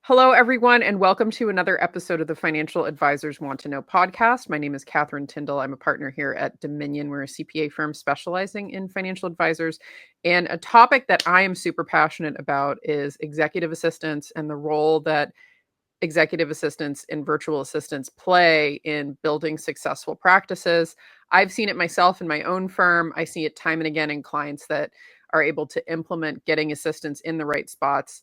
Hello, everyone, and welcome to another episode of the Financial Advisors Want to Know podcast. My name is Catherine Tindall. I'm a partner here at Dominion. We're a CPA firm specializing in financial advisors. And a topic that I am super passionate about is executive assistants and the role that executive assistants and virtual assistants play in building successful practices. I've seen it myself in my own firm. I see it time and again in clients that are able to implement getting assistants in the right spots,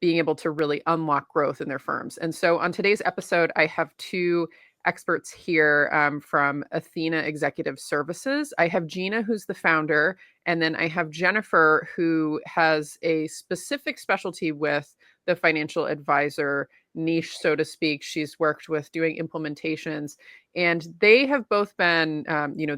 being able to really unlock growth in their firms. And so on today's episode, I have two experts here from Athena Executive Services. I have Gina, who's the founder, and then I have Jennifer, who has a specific specialty with the financial advisor niche, so to speak. She's worked with doing implementations, and they have both been,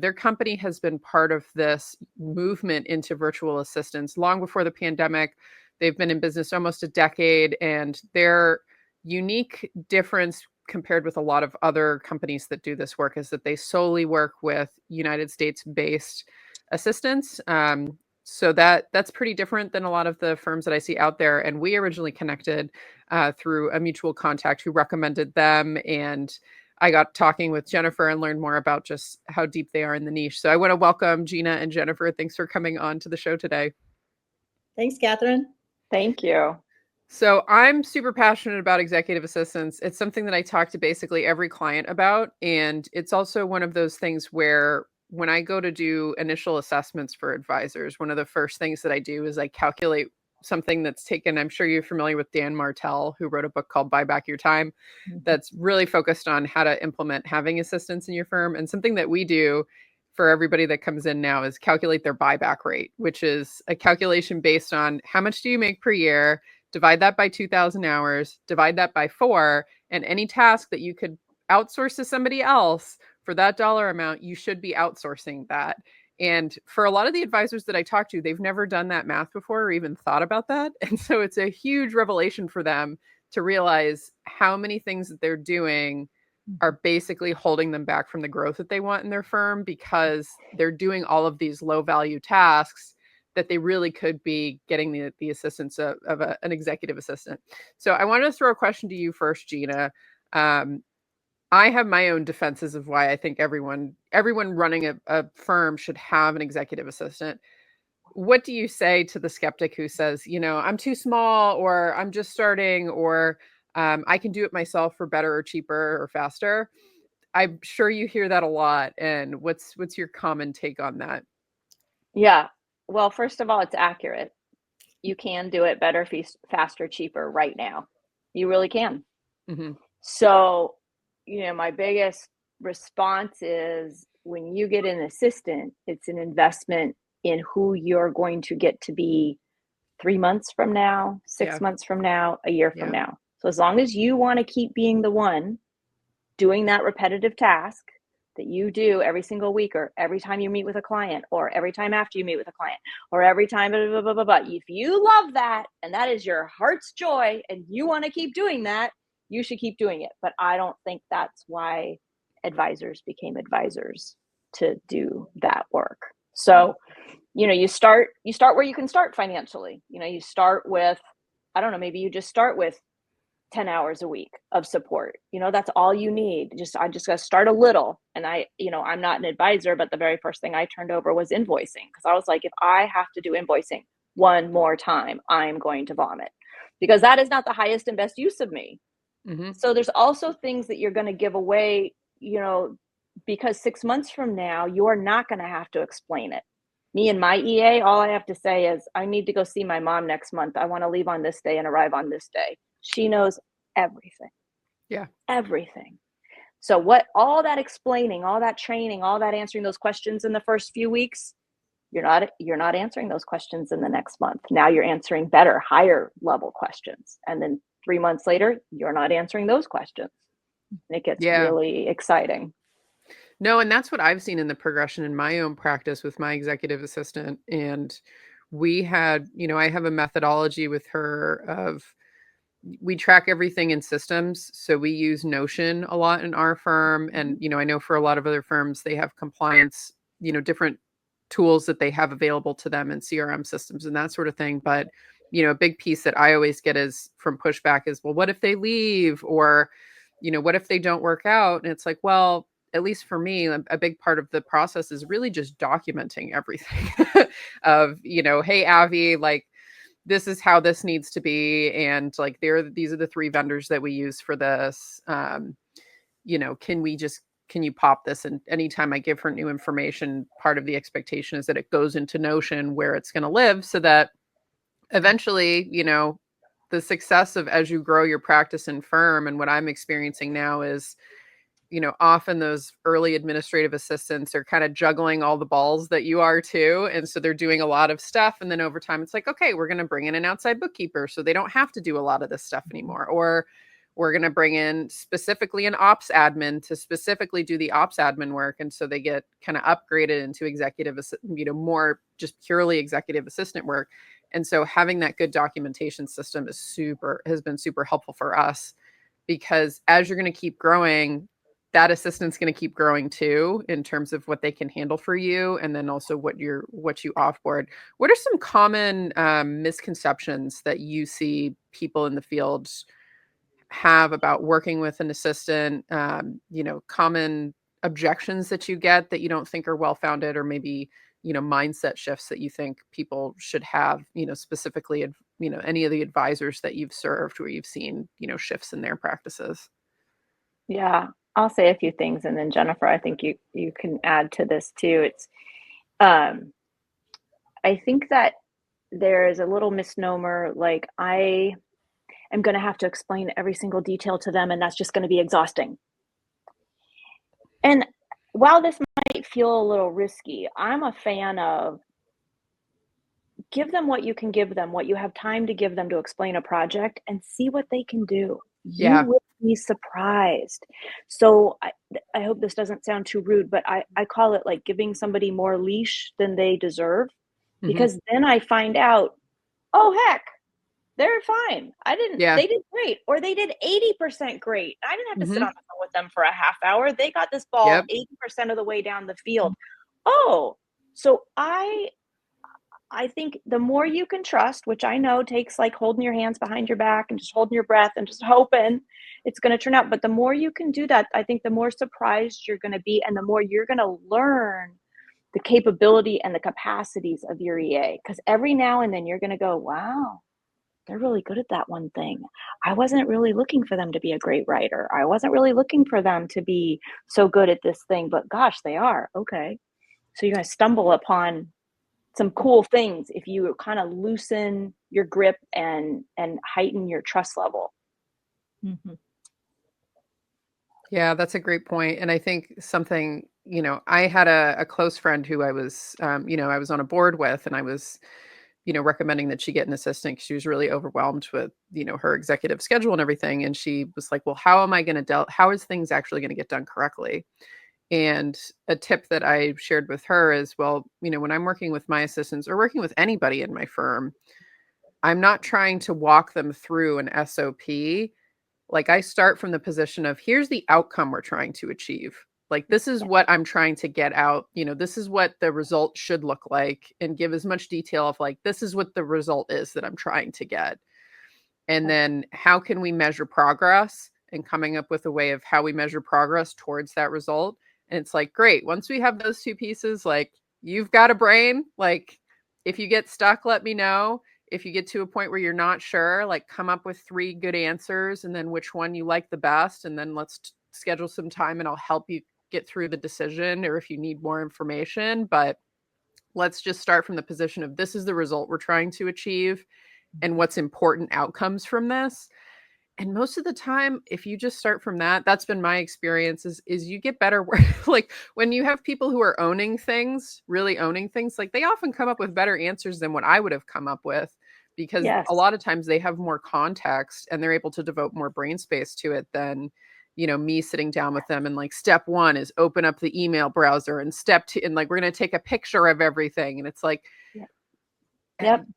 their company has been part of this movement into virtual assistants long before the pandemic. They've been in business almost a decade, and their unique difference compared with a lot of other companies that do this work is that they solely work with United States-based assistants. So that's pretty different than a lot of the firms that I see out there. And we originally connected through a mutual contact who recommended them. And I got talking with Jennifer and learned more about just how deep they are in the niche. So I want to welcome Gina and Jennifer. Thanks for coming on to the show today. Thanks, Catherine. Thank you. So I'm super passionate about executive assistants. It's something that I talk to basically every client about. And it's also one of those things where when I go to do initial assessments for advisors, one of the first things that I do is I calculate something that's taken. I'm sure you're familiar with Dan Martell, who wrote a book called Buy Back Your Time, that's really focused on how to implement having assistants in your firm. And something that we do for everybody that comes in now is calculate their buyback rate, which is a calculation based on how much do you make per year, divide that by 2,000 hours, divide that by 4, and any task that you could outsource to somebody else for that dollar amount, you should be outsourcing that. And for a lot of the advisors that I talk to, they've never done that math before or even thought about that. And so it's a huge revelation for them to realize how many things that they're doing are basically holding them back from the growth that they want in their firm because they're doing all of these low value tasks that they really could be getting the assistance of an executive assistant. So I wanted to throw a question to you first, Gina. I have my own defenses of why I think everyone running a firm should have an executive assistant. What do you say to the skeptic who says, I'm too small, or I'm just starting, or I can do it myself for better or cheaper or faster? I'm sure you hear that a lot. And what's your common take on that? Yeah. Well, first of all, it's accurate. You can do it better, faster, cheaper right now. You really can. Mm-hmm. So, my biggest response is when you get an assistant, it's an investment in who you're going to get to be 3 months from now, 6 months from now, a year from now. So as long as you want to keep being the one doing that repetitive task that you do every single week, or every time you meet with a client, or every time after you meet with a client, or every time, blah, blah, blah, blah, blah. If you love that and that is your heart's joy and you want to keep doing that, you should keep doing it. But I don't think that's why advisors became advisors, to do that work. So, you start where you can start financially. You start with, I don't know, maybe you just start with 10 hours a week of support. That's all you need. I just got to start a little. And I'm not an advisor, but the very first thing I turned over was invoicing, because I was like, if I have to do invoicing one more time, I'm going to vomit, because that is not the highest and best use of me. Mm-hmm. So there's also things that you're going to give away, because 6 months from now, you're not going to have to explain it. Me and my EA, all I have to say is, I need to go see my mom next month. I want to leave on this day and arrive on this day. She knows everything. Yeah. Everything. So all that explaining, all that training, all that answering those questions in the first few weeks, you're not answering those questions in the next month. Now you're answering better, higher level questions. And then 3 months later, you're not answering those questions. And it gets really exciting. No, and that's what I've seen in the progression in my own practice with my executive assistant. And we had, I have a methodology with her of, we track everything in systems. So we use Notion a lot in our firm. And, I know for a lot of other firms, they have compliance, different tools that they have available to them in CRM systems and that sort of thing. But a big piece that I always get is from pushback is, well, what if they leave? Or, what if they don't work out? And it's like, well, at least for me, a big part of the process is really just documenting everything of, hey, Avi, like, this is how this needs to be. And like, these are the 3 vendors that we use for this. Can you pop this? And anytime I give her new information, part of the expectation is that it goes into Notion where it's going to live, so that eventually, the success of as you grow your practice and firm, and what I'm experiencing now is, often those early administrative assistants are kind of juggling all the balls that you are too. And so they're doing a lot of stuff. And then over time, it's like, okay, we're going to bring in an outside bookkeeper so they don't have to do a lot of this stuff anymore. Or we're going to bring in specifically an ops admin to specifically do the ops admin work. And so they get kind of upgraded into executive, more just purely executive assistant work. And so having that good documentation system has been super helpful for us, because as you're going to keep growing, that assistant's going to keep growing too, in terms of what they can handle for you. And then also what you offboard. What are some common misconceptions that you see people in the field have about working with an assistant? Common objections that you get that you don't think are well-founded, or maybe, mindset shifts that you think people should have, specifically, any of the advisors that you've served where you've seen, shifts in their practices. Yeah, I'll say a few things, and then Jennifer, I think you can add to this too. It's I think that there is a little misnomer, like I am going to have to explain every single detail to them, and that's just going to be exhausting. And while this might feel a little risky, I'm a fan of give them what you can give them, what you have time to give them to explain a project, and see what they can do. You will be surprised. So I hope this doesn't sound too rude, but I call it like giving somebody more leash than they deserve, because then I find out, oh, heck, they're fine. They did great, or they did 80% great. I didn't have to sit on the phone with them for a half hour. They got this ball 80% of the way down the field. Oh, so I think the more you can trust, which I know takes like holding your hands behind your back and just holding your breath and just hoping it's going to turn out. But the more you can do that, I think the more surprised you're going to be, and the more you're going to learn the capability and the capacities of your EA. Because every now and then you're going to go, wow, they're really good at that one thing. I wasn't really looking for them to be a great writer. I wasn't really looking for them to be so good at this thing, but gosh, they are. Okay. So you're going to stumble upon some cool things if you kind of loosen your grip and heighten your trust level. Yeah, that's a great point. And I think something, I had a close friend who I was, I was on a board with, and I was, recommending that she get an assistant because she was really overwhelmed with, her executive schedule and everything. And she was like, well, how am I going to how is things actually going to get done correctly? And a tip that I shared with her is, well, when I'm working with my assistants or working with anybody in my firm, I'm not trying to walk them through an SOP. Like, I start from the position of, here's the outcome we're trying to achieve. Like, this is what I'm trying to get out. This is what the result should look like, and give as much detail of like, this is what the result is that I'm trying to get. And then how can we measure progress, and coming up with a way of how we measure progress towards that result. And it's like, great. Once we have those 2 pieces, like, you've got a brain, like, if you get stuck, let me know. If you get to a point where you're not sure, like, come up with 3 good answers, and then which one you like the best. And then let's schedule some time and I'll help you get through the decision, or if you need more information. But let's just start from the position of, this is the result we're trying to achieve, and what's important outcomes from this. And most of the time, if you just start from that, that's been my experience, is you get better work. Like, when you have people who are owning things, really owning things, like, they often come up with better answers than what I would have come up with, because a lot of times they have more context and they're able to devote more brain space to it than, me sitting down with them and like, step 1 is open up the email browser, and step 2, and like, we're going to take a picture of everything. And it's like,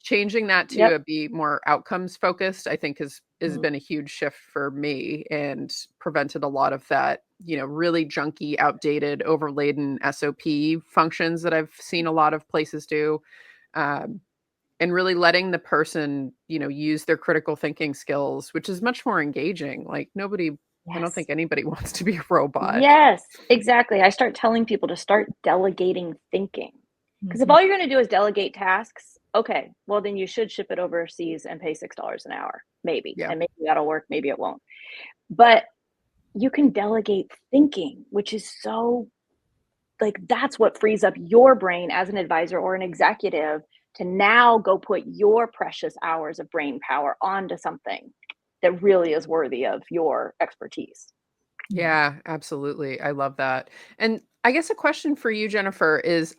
changing that to be more outcomes focused, I think has been a huge shift for me, and prevented a lot of that, really junky, outdated, overladen SOP functions that I've seen a lot of places do. And and really letting the person, use their critical thinking skills, which is much more engaging. Like I don't Yes. think anybody wants to be a robot. Yes, exactly. I start telling people to start delegating thinking. Because if Mhm. all you're going to do is delegate tasks, okay, well, then you should ship it overseas and pay $6 an hour, maybe. Yeah. And maybe that'll work, maybe it won't. But you can delegate thinking, which is so like that's what frees up your brain as an advisor or an executive to now go put your precious hours of brain power onto something that really is worthy of your expertise. Yeah, absolutely. I love that. And I guess a question for you, Jennifer, is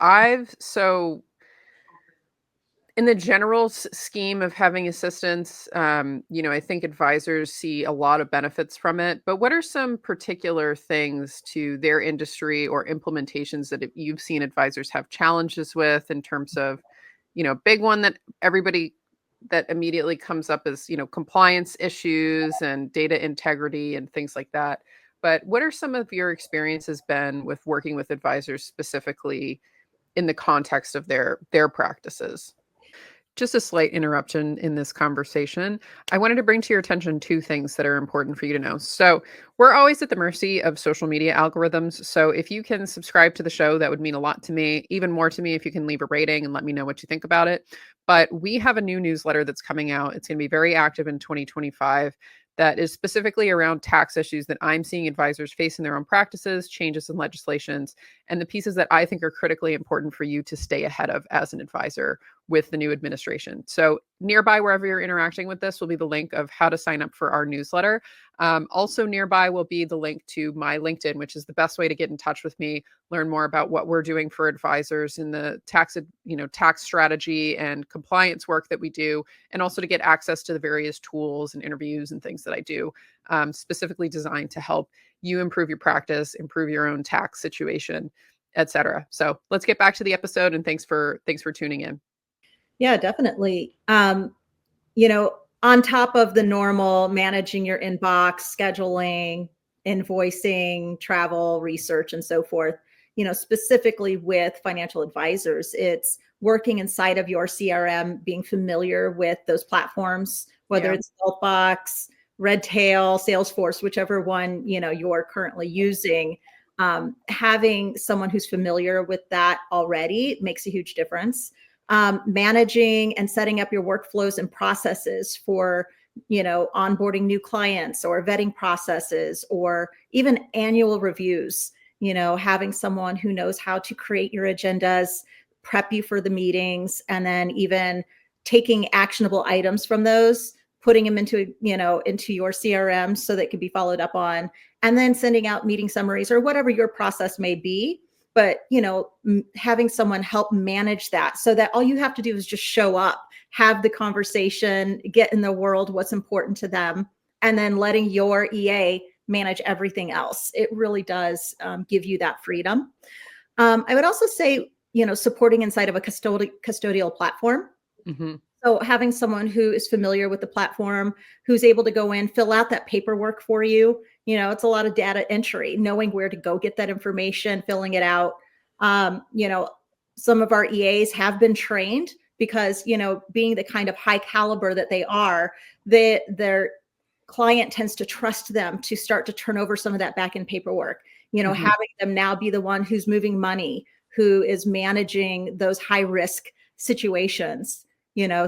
in the general scheme of having assistants, I think advisors see a lot of benefits from it. But what are some particular things to their industry or implementations that you've seen advisors have challenges with in terms of, big one that everybody that immediately comes up is, compliance issues and data integrity and things like that. But what are some of your experiences been with working with advisors specifically in the context of their practices? Just a slight interruption in this conversation. I wanted to bring to your attention two things that are important for you to know. So, we're always at the mercy of social media algorithms. So, if you can subscribe to the show, that would mean a lot to me. Even more to me if you can leave a rating and let me know what you think about it. But we have a new newsletter that's coming out. It's going to be very active in 2025 that is specifically around tax issues that I'm seeing advisors face in their own practices, changes in legislations, and the pieces that I think are critically important for you to stay ahead of as an advisor with the new administration. So nearby, wherever you're interacting with this, will be the link of how to sign up for our newsletter. Also nearby will be the link to my LinkedIn, which is the best way to get in touch with me, learn more about what we're doing for advisors in the tax strategy and compliance work that we do, and also to get access to the various tools and interviews and things that I do, specifically designed to help you improve your practice, improve your own tax situation, etc. So let's get back to the episode, and thanks for tuning in. Yeah, definitely. On top of the normal managing your inbox, scheduling, invoicing, travel, research, and so forth, specifically with financial advisors, it's working inside of your CRM, being familiar with those platforms, whether Yeah. it's Salesbox, Redtail, Salesforce, whichever one, you're currently using. Having someone who's familiar with that already makes a huge difference. Managing and setting up your workflows and processes for onboarding new clients or vetting processes or even annual reviews, having someone who knows how to create your agendas, prep you for the meetings, and then even taking actionable items from those, putting them into your CRM so that can be followed up on, and then sending out meeting summaries or whatever your process may be. But having someone help manage that so that all you have to do is just show up, have the conversation, get in the world what's important to them, and then letting your EA manage everything else. It really does give you that freedom. I would also say supporting inside of a custodial platform. Mm-hmm. So having someone who is familiar with the platform, who's able to go in, fill out that paperwork for you. It's a lot of data entry, knowing where to go get that information, filling it out. Some of our EAs have been trained because, being the kind of high caliber that they are, their client tends to trust them to start to turn over some of that back end paperwork, Mm-hmm. having them now be the one who's moving money, who is managing those high risk situations.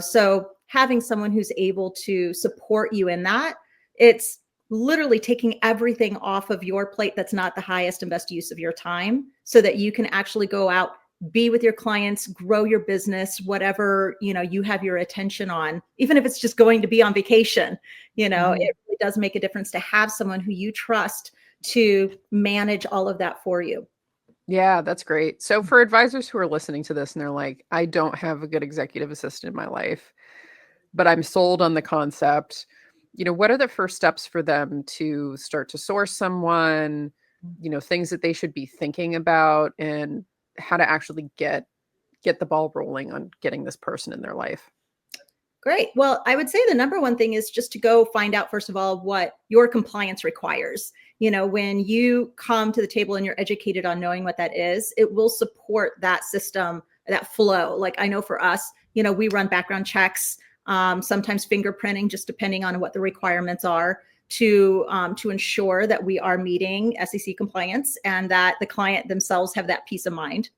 So having someone who's able to support you in that, it's literally taking everything off of your plate that's not the highest and best use of your time so that you can actually go out, be with your clients, grow your business, whatever, you have your attention on, even if it's just going to be on vacation, Mm-hmm. it really does make a difference to have someone who you trust to manage all of that for you. Yeah, that's great. So for advisors who are listening to this and they're like, I don't have a good executive assistant in my life, but I'm sold on the concept, what are the first steps for them to start to source someone, things that they should be thinking about and how to actually get the ball rolling on getting this person in their life? Great. Well, I would say the number one thing is just to go find out, first of all, what your compliance requires. When you come to the table and you're educated on knowing what that is, it will support that system, that flow. Like I know for us, we run background checks, sometimes fingerprinting, just depending on what the requirements are to ensure that we are meeting SEC compliance and that the client themselves have that peace of mind.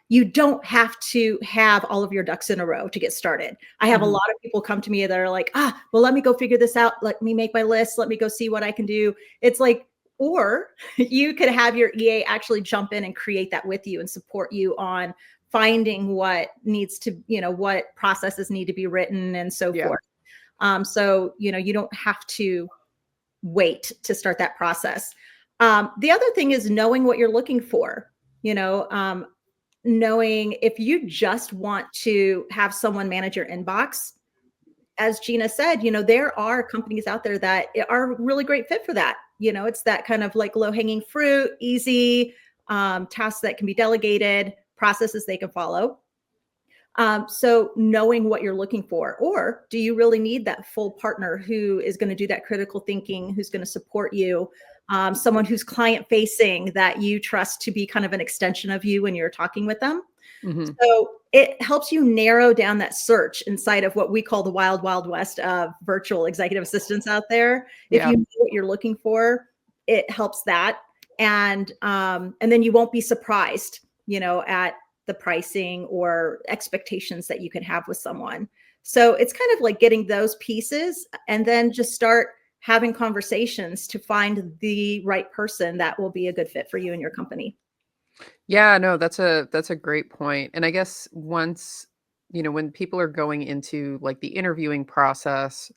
You don't have to have all of your ducks in a row to get started. I have a lot of people come to me that are like, well, let me go figure this out. Let me make my list. Let me go see what I can do. It's like, or you could have your EA actually jump in and create that with you and support you on finding what needs to, what processes need to be written and so forth. So, you don't have to wait to start that process. The other thing is knowing what you're looking for, knowing if you just want to have someone manage your inbox, as Gina said, there are companies out there that are a really great fit for that. It's that kind of like low hanging fruit, easy tasks that can be delegated, processes they can follow. So knowing what you're looking for, or do you really need that full partner who is going to do that critical thinking, who's going to support you, someone who's client facing that you trust to be kind of an extension of you when you're talking with them. So it helps you narrow down that search inside of what we call the wild, wild west of virtual executive assistants out there. If you know what you're looking for, it helps that. And then you won't be surprised, at the pricing or expectations that you can have with someone. So it's kind of like getting those pieces and then just start having conversations to find the right person that will be a good fit for you and your company. Yeah, no, that's a great point. And I guess once, when people are going into like the interviewing process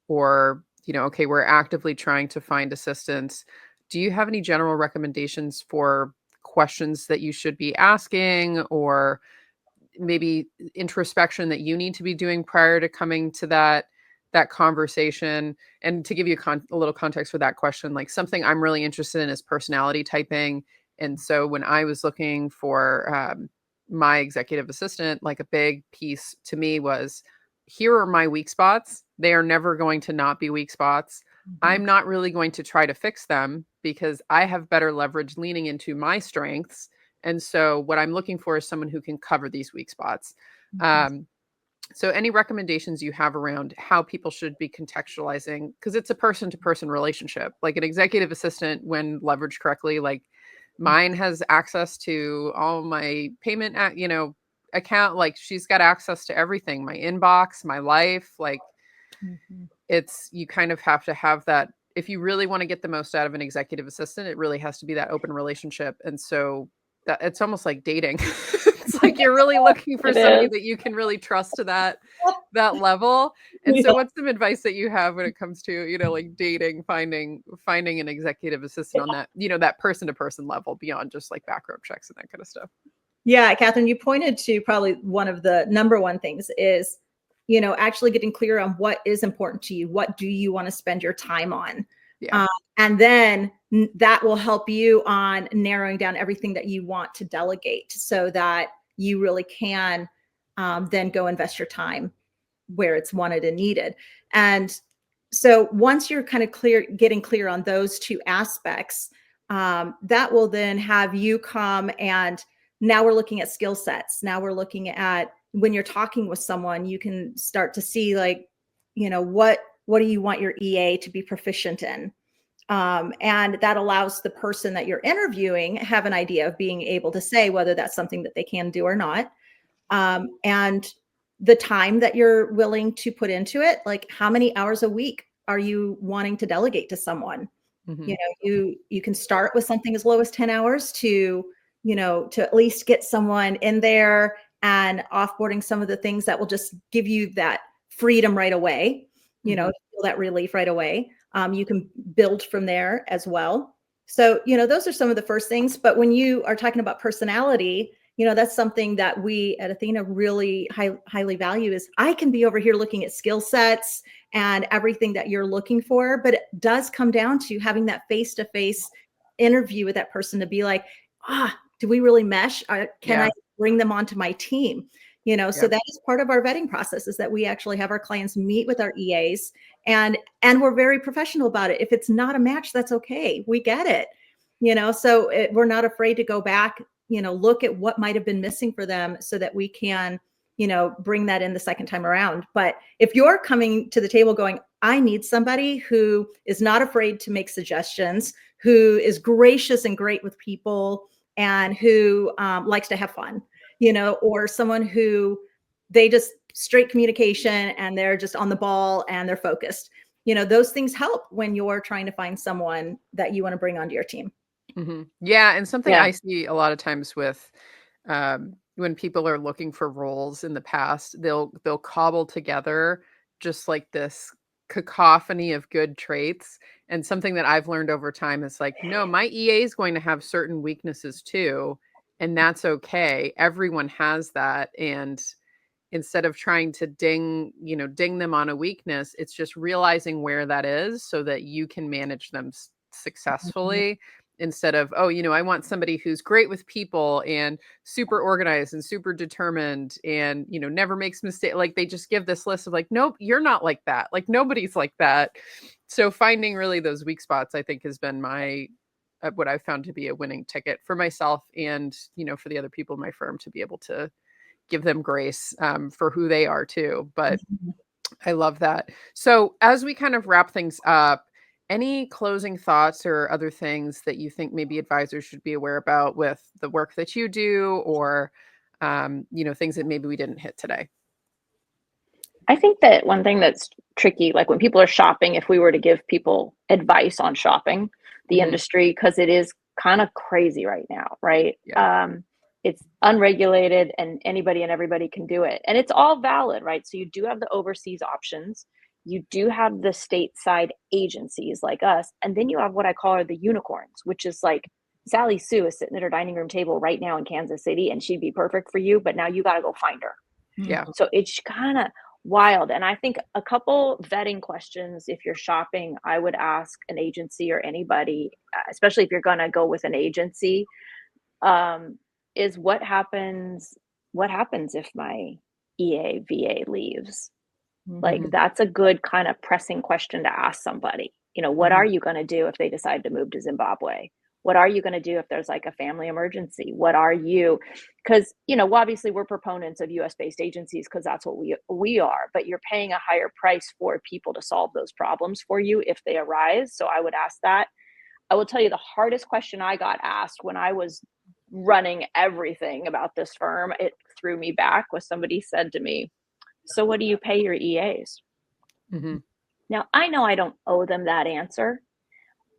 or, okay, we're actively trying to find assistants, do you have any general recommendations for questions that you should be asking or maybe introspection that you need to be doing prior to coming to that conversation? And to give you a little context for that question, like something I'm really interested in is personality typing. And so when I was looking for my executive assistant, like a big piece to me was, here are my weak spots. They are never going to not be weak spots. I'm not really going to try to fix them because I have better leverage leaning into my strengths. And so what I'm looking for is someone who can cover these weak spots. So any recommendations you have around how people should be contextualizing, because it's a person-to-person relationship, like an executive assistant when leveraged correctly, like mine has access to all my payment, account. Like she's got access to everything, my inbox, my life. Like you kind of have to have that. If you really want to get the most out of an executive assistant, it really has to be that open relationship. And so that it's almost like dating. It's like you're really looking for somebody that you can really trust to that level. And so what's some advice that you have when it comes to, like dating, finding an executive assistant on that, that person to person level beyond just like background checks and that kind of stuff? Yeah, Catherine, you pointed to probably one of the number one things is, actually getting clear on what is important to you. What do you want to spend your time on? And then that will help you on narrowing down everything that you want to delegate so that you really can then go invest your time where it's wanted and needed. And so once you're kind of getting clear on those two aspects, that will then have you come and now we're looking at skill sets. Now we're looking at when you're talking with someone, you can start to see like, what do you want your EA to be proficient in? And that allows the person that you're interviewing have an idea of being able to say whether that's something that they can do or not. And the time that you're willing to put into it, like how many hours a week are you wanting to delegate to someone? You can start with something as low as 10 hours to at least get someone in there and offboarding some of the things that will just give you that freedom right away, feel that relief right away. You can build from there as well. So, those are some of the first things. But when you are talking about personality, that's something that we at Athena really highly value is I can be over here looking at skill sets and everything that you're looking for. But it does come down to having that face-to-face interview with that person to be like, do we really mesh? Can I bring them onto my team? So that is part of our vetting process is that we actually have our clients meet with our EAs and we're very professional about it. If it's not a match, that's okay. We get it, so we're not afraid to go back, look at what might've been missing for them so that we can bring that in the second time around. But if you're coming to the table going, I need somebody who is not afraid to make suggestions, who is gracious and great with people, and who likes to have fun, or someone who they just straight communication and they're just on the ball and they're focused. Those things help when you're trying to find someone that you want to bring onto your team. Mm-hmm. Yeah. And something I see a lot of times with when people are looking for roles in the past, they'll cobble together just like this cacophony of good traits. And something that I've learned over time is like, no, my EA is going to have certain weaknesses too. And that's okay. Everyone has that. And instead of trying to ding them on a weakness, it's just realizing where that is so that you can manage them successfully. Instead of, I want somebody who's great with people and super organized and super determined and, never makes mistakes. Like they just give this list of like, nope, you're not like that. Like nobody's like that. So finding really those weak spots, I think has been what I've found to be a winning ticket for myself and, for the other people in my firm to be able to give them grace for who they are too. But I love that. So as we kind of wrap things up, any closing thoughts or other things that you think maybe advisors should be aware about with the work that you do or, things that maybe we didn't hit today? I think that one thing that's tricky, like when people are shopping, if we were to give people advice on shopping, the industry, because it is kind of crazy right now, right? Yeah. It's unregulated and anybody and everybody can do it. And it's all valid, right? So you do have the overseas options. You do have the stateside agencies like us. And then you have what I call the unicorns, which is like Sally Sue is sitting at her dining room table right now in Kansas City and she'd be perfect for you, but now you got to go find her. Yeah. So it's kind of wild. And I think a couple vetting questions, if you're shopping, I would ask an agency or anybody, especially if you're going to go with an agency, is what happens if my EA/VA leaves? Like that's a good kind of pressing question to ask somebody. What are you going to do if they decide to move to Zimbabwe? What are you going to do if there's like a family emergency? What are you? Because, obviously we're proponents of US based agencies because that's what we are, but you're paying a higher price for people to solve those problems for you if they arise. So I would ask that. I will tell you the hardest question I got asked when I was running everything about this firm, it threw me back, was somebody said to me, so what do you pay your EAs? Now, I know I don't owe them that answer,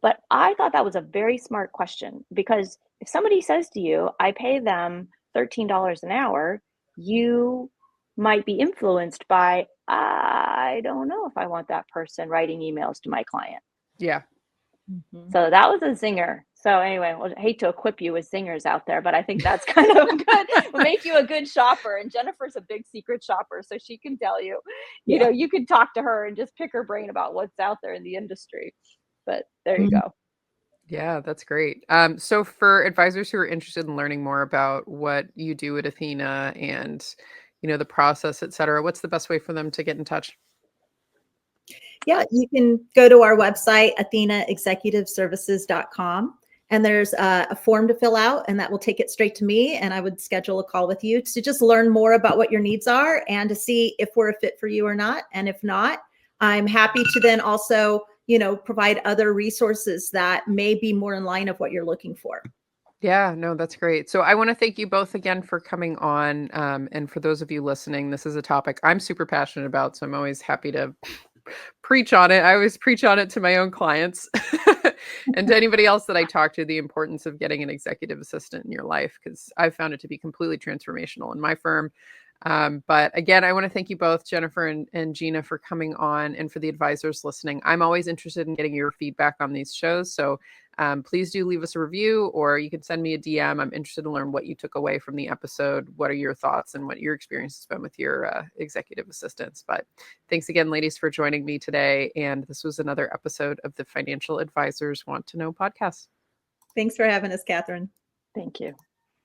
but I thought that was a very smart question because if somebody says to you, I pay them $13 an hour, you might be influenced by, I don't know if I want that person writing emails to my client. Yeah. So that was a zinger. So anyway, I hate to equip you with zingers out there, but I think that's kind of good. Will make you a good shopper. And Jennifer's a big secret shopper, so she can tell you, you could talk to her and just pick her brain about what's out there in the industry. But there you go. Yeah, that's great. So for advisors who are interested in learning more about what you do at Athena and, the process, et cetera, what's the best way for them to get in touch? Yeah, you can go to our website, athenaexecutiveservices.com. And there's a form to fill out, and that will take it straight to me. And I would schedule a call with you to just learn more about what your needs are and to see if we're a fit for you or not. And if not, I'm happy to then also, provide other resources that may be more in line of what you're looking for. Yeah, no, that's great. So I want to thank you both again for coming on. And for those of you listening, this is a topic I'm super passionate about. So I'm always happy to preach on it. I always preach on it to my own clients and to anybody else that I talk to, the importance of getting an executive assistant in your life, because I've found it to be completely transformational in my firm. But again, I want to thank you both, Jennifer and Gina, for coming on, and for the advisors listening. I'm always interested in getting your feedback on these shows. So please do leave us a review, or you can send me a DM. I'm interested to learn what you took away from the episode. What are your thoughts and what your experience has been with your executive assistants? But thanks again, ladies, for joining me today. And this was another episode of the Financial Advisors Want to Know podcast. Thanks for having us, Catherine. Thank you.